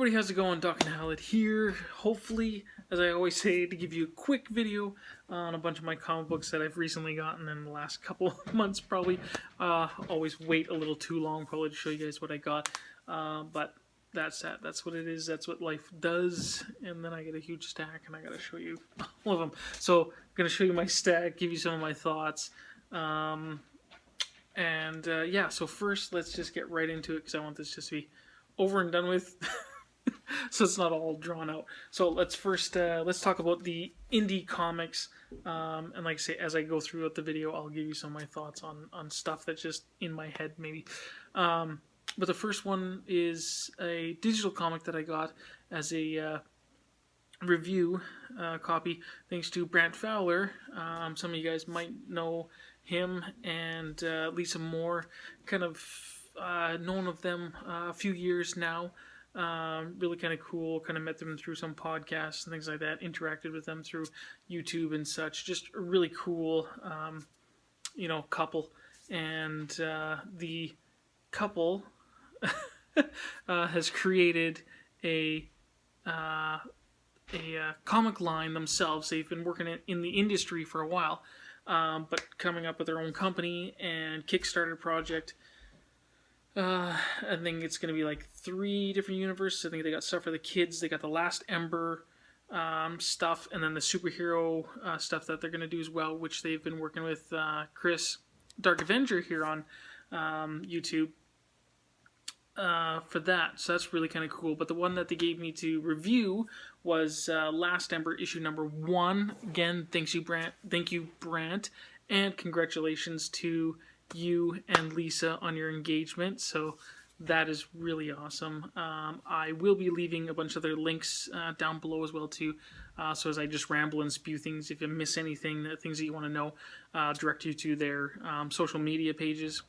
everybody, how's it going? Doc and Howlett here. Hopefully, as I always say, to give you a quick video on a bunch of my comic books that I've recently gotten in the last couple of months, probably. Always wait a little too long, probably, to show you guys what I got. But that's that. That's what it is. That's what life does. And then I get a huge stack, and I gotta show you all of them. So, I'm gonna show you my stack, give you some of my thoughts. Yeah, so first, let's just get right into it, because I want this just to be over and done with. So it's not all drawn out. So let's first let's talk about the indie comics, and like I say, as I go throughout the video, I'll give you some of my thoughts on stuff that's just in my head, maybe. But the first one is a digital comic that I got as a review copy, thanks to Brant Fowler. Some of you guys might know him and Lisa Moore, kind of known of them a few years now. Really kind of cool, kind of met them through some podcasts and things like that, interacted with them through YouTube and such. Just a really cool, couple. And the couple has created a comic line themselves. They've been working in the industry for a while, but coming up with their own company and Kickstarter project. I think it's going to be like 3 different universes. I think they got stuff for the kids. They got the Last Ember stuff, and then the superhero stuff that they're going to do as well, which they've been working with Chris, Dark Avenger, here on YouTube for that. So that's really kind of cool. But the one that they gave me to review was Last Ember issue number 1. Again, thank you, Brant, and congratulations to you and Lisa on your engagement. So that is really awesome. I will be leaving a bunch of their links down below as well too. So as I just ramble and spew things, if you miss anything, things that you want to know, direct you to their social media pages,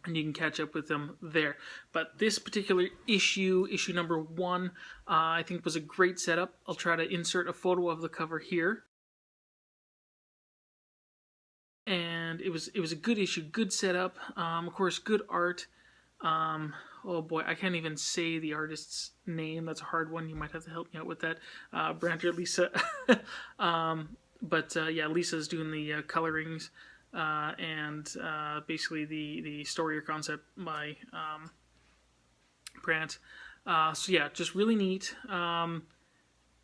and you can catch up with them there. But this particular issue number 1, I think was a great setup. I'll try to insert a photo of the cover here. And it was a good issue, good setup. Of course, good art. Oh boy, I can't even say the artist's name. That's a hard one. You might have to help me out with that, Brant or Lisa. Yeah, Lisa's doing the colorings and basically the story or concept by Brant. So yeah, just really neat.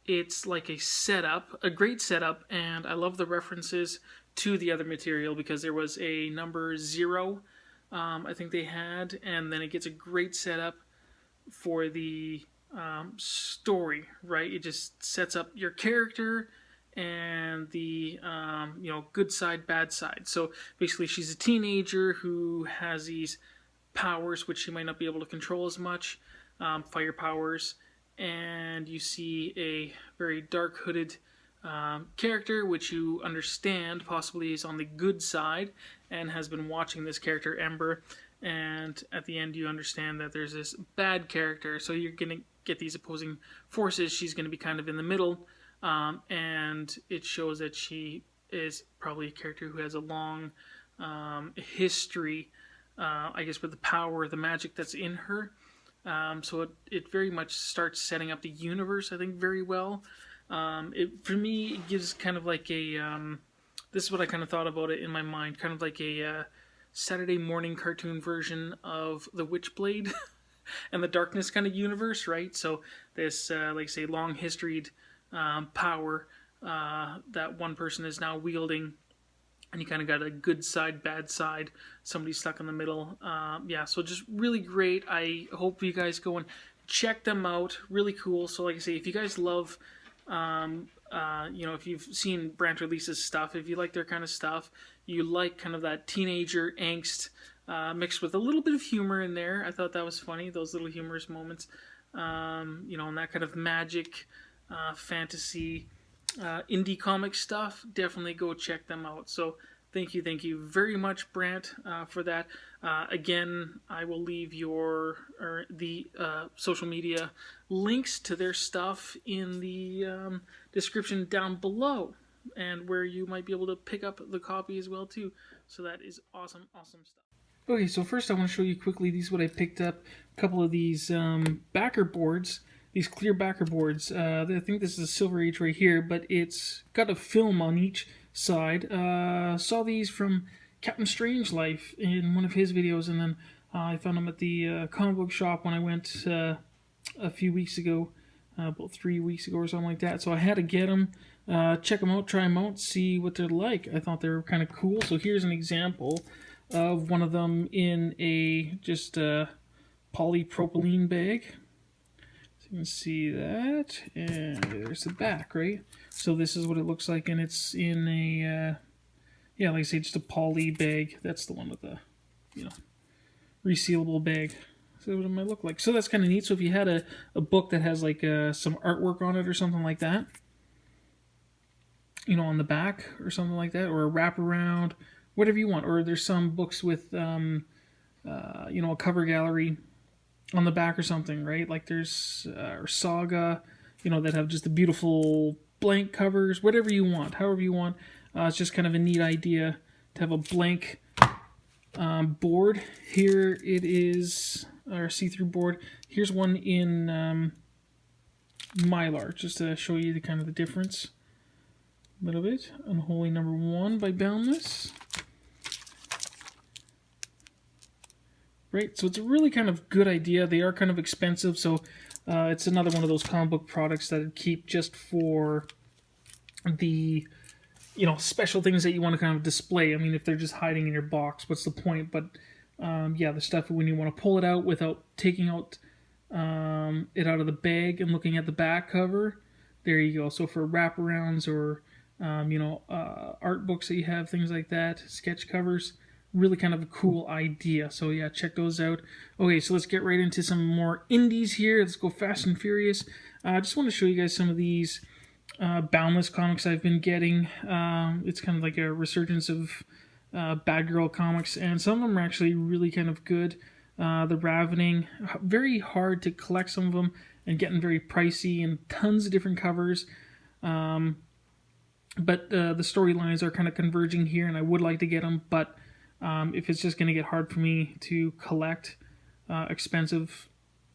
It's like a setup, a great setup, and I love the references to the other material, because there was a number 0 I think they had, and then it gets a great setup for the story, right? It just sets up your character and the good side, bad side. So basically she's a teenager who has these powers which she might not be able to control as much, fire powers, and you see a very dark hooded character, which you understand possibly is on the good side and has been watching this character Ember, and at the end you understand that there's this bad character, so you're going to get these opposing forces. She's going to be kind of in the middle, and it shows that she is probably a character who has a long history, I guess, with the power, the magic that's in her. So it very much starts setting up the universe, I think, very well. For me, it gives kind of like a, this is what I kind of thought about it in my mind, kind of like a Saturday morning cartoon version of the Witchblade and the Darkness kind of universe, right? So this, like say, long historied power that one person is now wielding, and you kind of got a good side, bad side, somebody stuck in the middle. Yeah, so just really great. I hope you guys go and check them out. Really cool. So like I say, if you guys love if you've seen Brant or Lisa's stuff, if you like their kind of stuff, you like kind of that teenager angst mixed with a little bit of humor in there. I thought that was funny, those little humorous moments, and that kind of magic, fantasy, indie comic stuff. Definitely go check them out. So thank you very much, Brant, for that. Again, I will leave the social media links to their stuff in the description down below, and where you might be able to pick up the copy as well too. So that is awesome stuff. Okay, so first I want to show you quickly, these are what I picked up. A couple of these backer boards these clear backer boards. I think this is a Silver Age right here, but it's got a film on each side. Saw these from Captain Strangelove in one of his videos, and then I found them at the comic book shop when I went a few weeks ago, about 3 weeks ago or something like that. So I had to get them, check them out, try them out, see what they're like. I thought they were kind of cool. So here's an example of one of them in a just polypropylene bag. So you can see that, and there's the back, right? So this is what it looks like, and it's in a yeah, like I say, just a poly bag. That's the one with the, you know, resealable bag. So what it might look like. So that's kind of neat. So if you had a book that has like some artwork on it or something like that, you know, on the back or something like that, or a wraparound, whatever you want. Or there's some books with, you know, a cover gallery on the back or something, right? Like there's or Saga, you know, that have just the beautiful blank covers, whatever you want, however you want. It's just kind of a neat idea to have a blank board. Here it is, our see-through board. Here's one in Mylar, just to show you the kind of the difference a little bit. Unholy #1 by Boundless. Right, so it's a really kind of good idea. They are kind of expensive, so it's another one of those comic book products that I'd keep just for the, you know, special things that you want to kind of display. I mean, if they're just hiding in your box, what's the point? But yeah, the stuff when you want to pull it out without taking out it out of the bag and looking at the back cover, there you go. So for wraparounds or you know, art books that you have, things like that, sketch covers, really kind of a cool idea. So yeah, check those out. Okay, so let's get right into some more indies here. Let's go fast and furious. I just want to show you guys some of these Boundless comics I've been getting. It's kind of like a resurgence of Bad Girl comics, and some of them are actually really kind of good. The Ravening, very hard to collect some of them, and getting very pricey, and tons of different covers. But the storylines are kind of converging here, and I would like to get them, but if it's just going to get hard for me to collect expensive,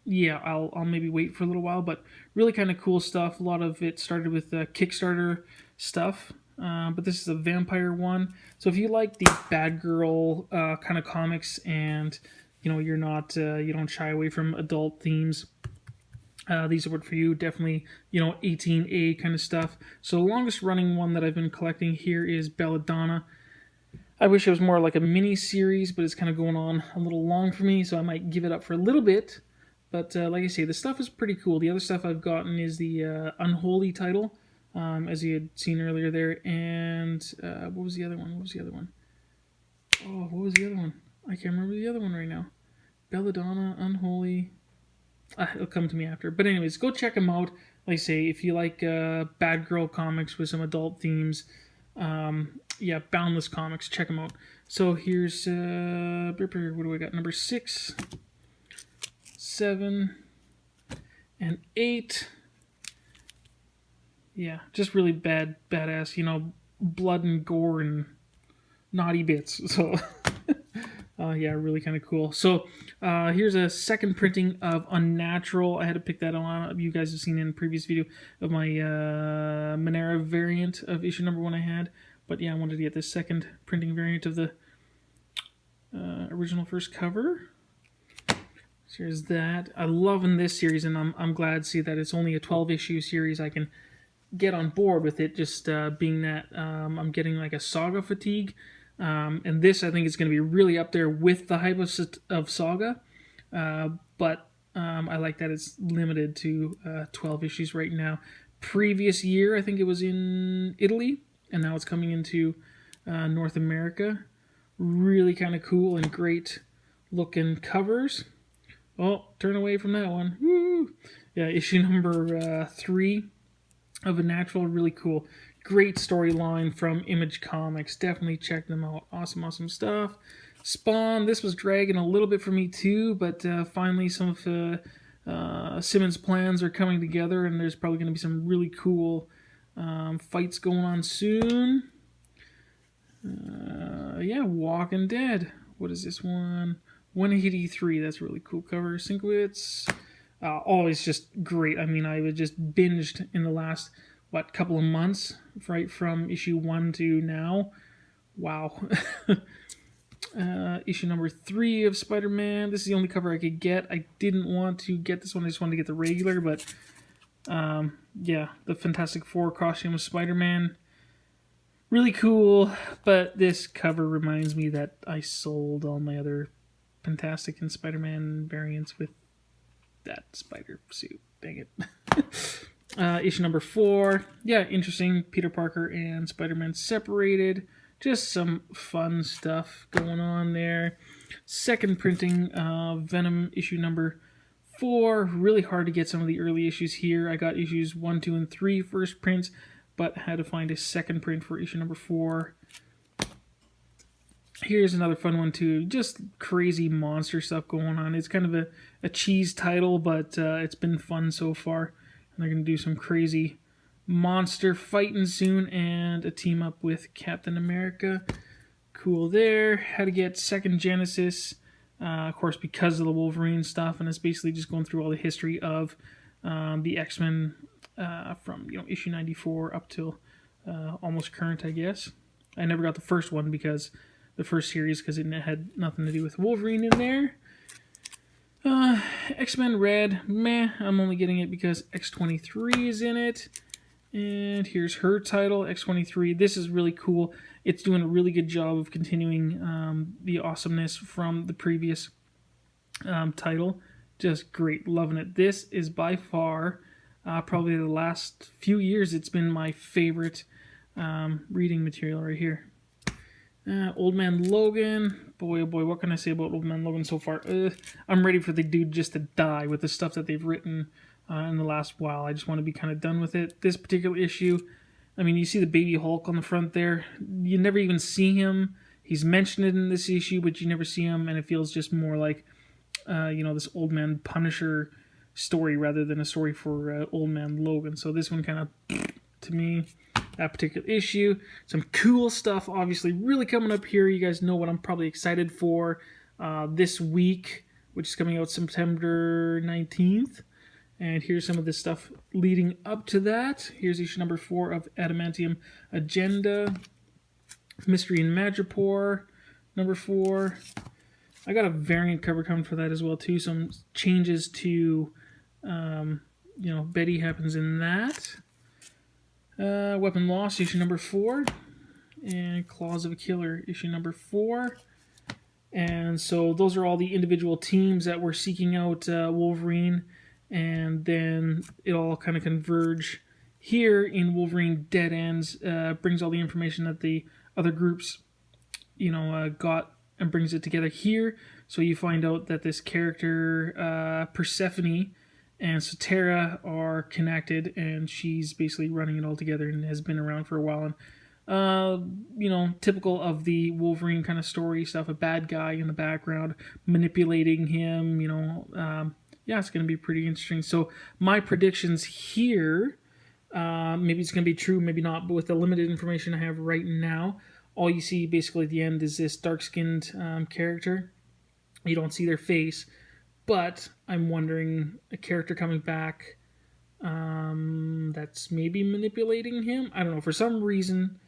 yeah, I'll maybe wait for a little while. But really kind of cool stuff. A lot of it started with Kickstarter stuff, but this is a vampire one. So if you like the Bad Girl kind of comics, and you know you're not you don't shy away from adult themes, these are for you. Definitely, you know, 18A kind of stuff. So the longest running one that I've been collecting here is Belladonna. I wish it was more like a mini series, but it's kind of going on a little long for me, so I might give it up for a little bit. But like I say, the stuff is pretty cool. The other stuff I've gotten is the Unholy title, as you had seen earlier there. And what was the other one? What was the other one? Oh, what was the other one? I can't remember the other one right now. Belladonna, Unholy. It'll come to me after. But anyways, go check them out. Like I say, if you like Bad Girl comics with some adult themes, yeah, Boundless comics, check them out. So here's what do I got? Number 6, 7, and 8. Yeah, just really badass, you know, blood and gore and naughty bits. So yeah, really kind of cool. So here's a second printing of Unnatural. I had to pick that on. You guys have seen in a previous video of my Monera variant of issue #1 I had. But yeah, I wanted to get this second printing variant of the original first cover. So here's that. I'm loving this series, and I'm glad to see that it's only a 12-issue series. I can get on board with it, just being that I'm getting like a Saga fatigue. And this, I think, is going to be really up there with the hype of Saga. But I like that it's limited to 12 issues right now. Previous year, I think it was in Italy, and now it's coming into North America. Really kind of cool and great looking covers. Oh, turn away from that one. Woo! Yeah, issue number 3 of Unnatural, really cool. Great storyline from Image Comics. Definitely check them out. Awesome, awesome stuff. Spawn, this was dragging a little bit for me too, but finally some of Simmons' plans are coming together, and there's probably going to be some really cool fights going on soon. Yeah, Walking Dead. What is this one? 183. That's a really cool cover. Sinkwitz. always just great. I mean, I was just binged in the last couple of months, right from issue 1 to now. Wow. Issue number 3 of Spider-Man. This is the only cover I could get. I didn't want to get this one. I just wanted to get the regular, but yeah, the Fantastic Four costume of Spider-Man. Really cool, but this cover reminds me that I sold all my other Fantastic and Spider-Man variants with that spider suit. Dang it. Issue number 4. Yeah, interesting. Peter Parker and Spider-Man separated. Just some fun stuff going on there. Second printing of Venom issue number 4. Really hard to get some of the early issues here. I got issues 1, 2, and 3 first prints, but had to find a second print for issue number 4. Here's another fun one too. Just crazy monster stuff going on. It's kind of a cheese title, but it's been fun so far. And they're going to do some crazy monster fighting soon, and a team up with Captain America. Cool there. How to get second Genesis, of course, because of the Wolverine stuff, and it's basically just going through all the history of the X-Men from issue 94 up till almost current, I guess. I never got the first one because the first series because it had nothing to do with Wolverine in there. X-Men Red, meh. I'm only getting it because X-23 is in it. And here's her title, X-23. This is really cool. It's doing a really good job of continuing the awesomeness from the previous title. Just great, loving it. This is by far, probably the last few years, it's been my favorite reading material right here. Old Man Logan. Boy, oh boy, what can I say about Old Man Logan so far? I'm ready for the dude just to die with the stuff that they've written in the last while. I just want to be kind of done with it. This particular issue, I mean, you see the baby Hulk on the front there. You never even see him. He's mentioned in this issue, but you never see him, and it feels just more like, this Old Man Punisher story rather than a story for Old Man Logan. So this one kind of, to me, that particular issue. Some cool stuff, obviously, really coming up here. You guys know what I'm probably excited for this week, which is coming out September 19th. And here's some of the stuff leading up to that. Here's issue number 4 of Adamantium Agenda. Mystery in Madripoor, number 4. I got a variant cover coming for that as well, too. Some changes to, Betty happens in that. Weapon Lost, issue number 4. And Claws of a Killer, issue number 4. And so those are all the individual teams that were seeking out Wolverine. And then it all kind of converge here in Wolverine Dead Ends. Brings all the information that the other groups, got and brings it together here. So you find out that this character, Persephone and Sotera, are connected, and she's basically running it all together and has been around for a while. And typical of the Wolverine kind of story stuff, a bad guy in the background manipulating him, yeah, it's going to be pretty interesting. So my predictions here, maybe it's going to be true, maybe not, but with the limited information I have right now, all you see basically at the end is this dark-skinned character. You don't see their face, but I'm wondering a character coming back that's maybe manipulating him. I don't know. For some reason,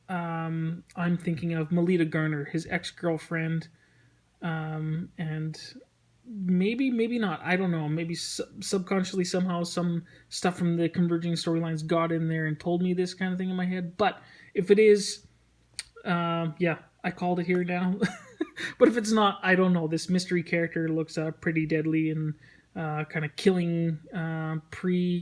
I'm thinking of Melita Garner, his ex-girlfriend, and maybe not, I don't know, maybe subconsciously somehow some stuff from the converging storylines got in there and told me this kind of thing in my head. But if it is, I called it here now. But if it's not, I don't know. This mystery character looks pretty deadly and kind of killing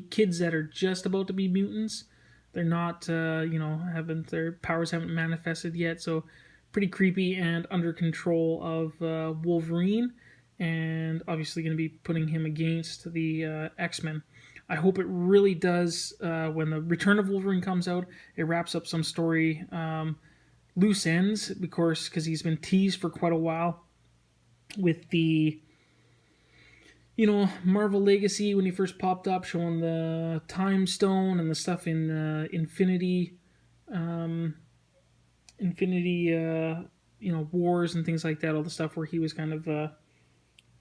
kids that are just about to be mutants. They're not, their powers haven't manifested yet, so pretty creepy and under control of Wolverine. And obviously going to be putting him against the X-Men. I hope it really does, when the Return of Wolverine comes out, it wraps up some story loose ends, of course, because he's been teased for quite a while with the, Marvel Legacy when he first popped up, showing the Time Stone and the stuff in Infinity Wars and things like that, all the stuff where he was kind of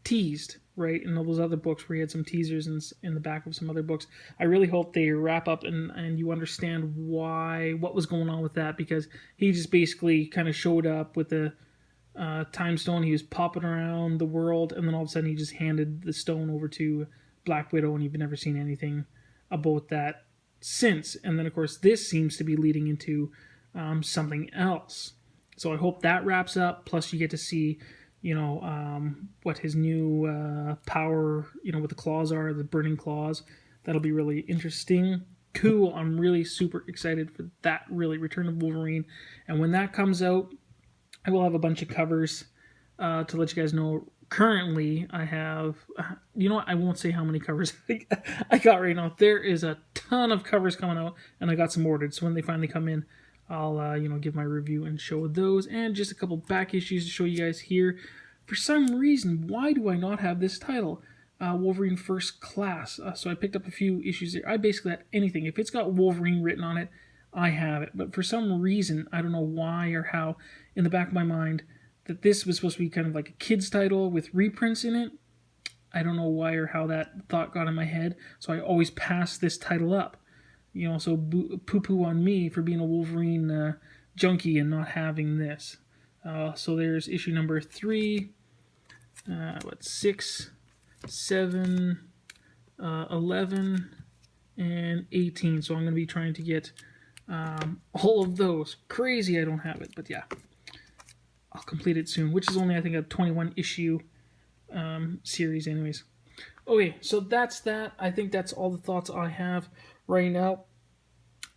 teased, right, in all those other books where he had some teasers in the back of some other books. I really hope they wrap up and you understand what was going on with that, because he just basically kind of showed up with the time stone. He was popping around the world, and then all of a sudden he just handed the stone over to Black Widow, and you've never seen anything about that since. And then, of course, this seems to be leading into something else. So I hope that wraps up. Plus, you get to see, what his new power, what the claws are, the burning claws. That'll be really interesting. Cool. I'm really super excited for that, really, Return of Wolverine. And when that comes out, I will have a bunch of covers to let you guys know. Currently, I have, I won't say how many covers I got right now. There is a ton of covers coming out, and I got some ordered. So when they finally come in, I'll, give my review and show those, and just a couple back issues to show you guys here. For some reason, why do I not have this title? Wolverine First Class. So I picked up a few issues there. I basically had anything. If it's got Wolverine written on it, I have it. But for some reason, I don't know why or how, in the back of my mind, that this was supposed to be kind of like a kid's title with reprints in it. I don't know why or how that thought got in my head, so I always pass this title up. So poo-poo on me for being a Wolverine junkie and not having this. So there's issue number 3, 6, 7, 11, and 18. So I'm going to be trying to get all of those. Crazy I don't have it, but yeah. I'll complete it soon, which is only, I think, a 21 issue series anyways. Okay, so that's that. I think that's all the thoughts I have right now,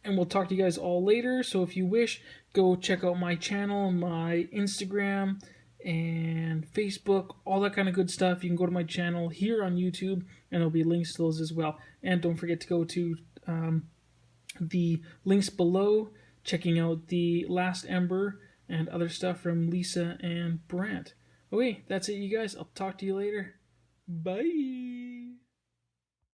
and we'll talk to you guys all later. So if you wish, go check out my channel, my Instagram and Facebook, all that kind of good stuff. You can go to my channel here on YouTube, and there'll be links to those as well. And don't forget to go to the links below, checking out the Last Ember and other stuff from Lisa and Brant. Okay, that's it, you guys. I'll talk to you later. Bye.